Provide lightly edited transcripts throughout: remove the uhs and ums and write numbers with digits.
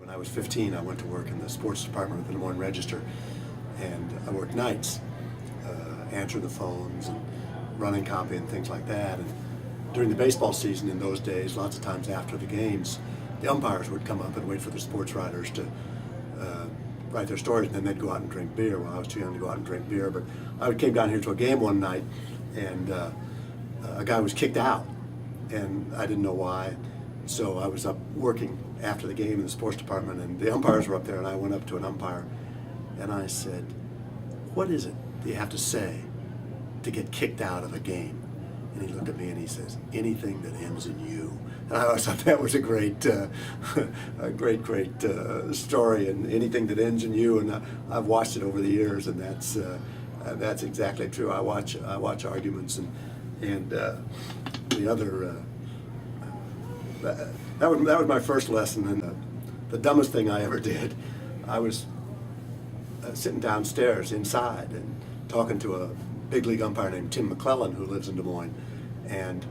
When I was 15, I went to work in the sports department of the Des Moines Register, and I worked nights, answering the phones and running copy and things like that. And during the baseball season in those days, lots of times after the games, the umpires would come up and wait for the sports writers to write their stories, and then they'd go out and drink beer. Well, I was too young to go out and drink beer, but I came down here to a game one night, and a guy was kicked out, and I didn't know why. So I was up working after the game in the sports department, and the umpires were up there, and I went up to an umpire, and I said, "What is it that you have to say to get kicked out of a game?" And he looked at me and he says, "Anything that ends in you." And I always thought that was a great, great story, and anything that ends in you. And I've watched it over the years, and that's exactly true. I watch arguments, and the other. That was my first lesson, and the dumbest thing I ever did. I was sitting downstairs inside and talking to a big league umpire named Tim McClellan, who lives in Des Moines, and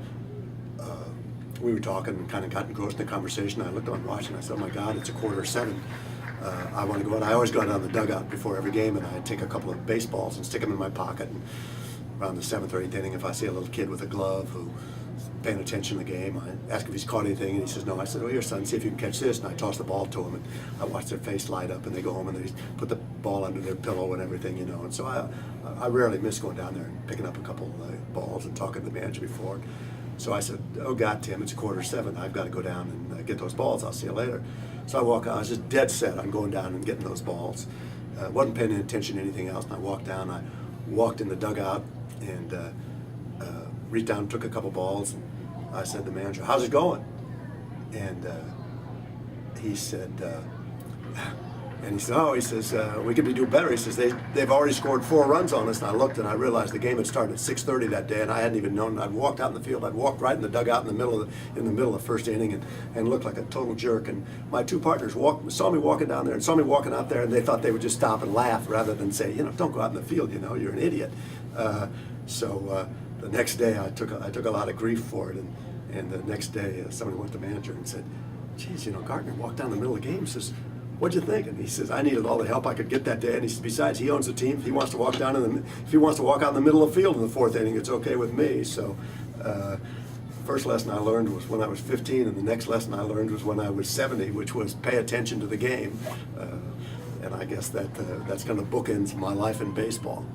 we were talking and kind of got engrossed in the conversation. I looked on watch and I said, "Oh my God, it's 7:15. I want to go out." I always go down the dugout before every game, and I'd take a couple of baseballs and stick them in my pocket. And around the 7th or 8th inning, if I see a little kid with a glove who's paying attention to the game, I ask if he's caught anything, and he says no. I said, "Oh, here, son, see if you can catch this." And I toss the ball to him, and I watch their face light up, and they go home and they put the ball under their pillow and everything, you know. And so I rarely miss going down there and picking up a couple of balls and talking to the manager before. So I said, "Oh God, Tim, it's 7:15. I've got to go down and get those balls. I'll see you later." So I walk out. I was just dead set on going down and getting those balls. Wasn't paying any attention to anything else. And I walked down. I walked in the dugout and reached down and took a couple balls. And I said to the manager, "How's it going?" And he said, "Oh," he says, "we could be doing better." He says, they've already scored 4 runs on us." And I looked and I realized the game had started at 6:30 that day, and I hadn't even known. I'd walked out in the field. I'd walked right in the dugout in the middle of the first inning, and looked like a total jerk. And my 2 partners saw me walking down there and saw me walking out there, and they thought they would just stop and laugh rather than say, "Don't go out in the field. You're an idiot." So the next day I took a lot of grief for it, and the next day somebody went to the manager and said, "Geez, Gartner walked down the middle of the game." He says, "What'd you think?" And he says, "I needed all the help I could get that day." And he says, "Besides, he owns the team. If he wants to walk out in the middle of the field in the 4th inning, it's okay with me." So first lesson I learned was when I was 15, and the next lesson I learned was when I was 70, which was pay attention to the game. And I guess that's kind of bookends my life in baseball.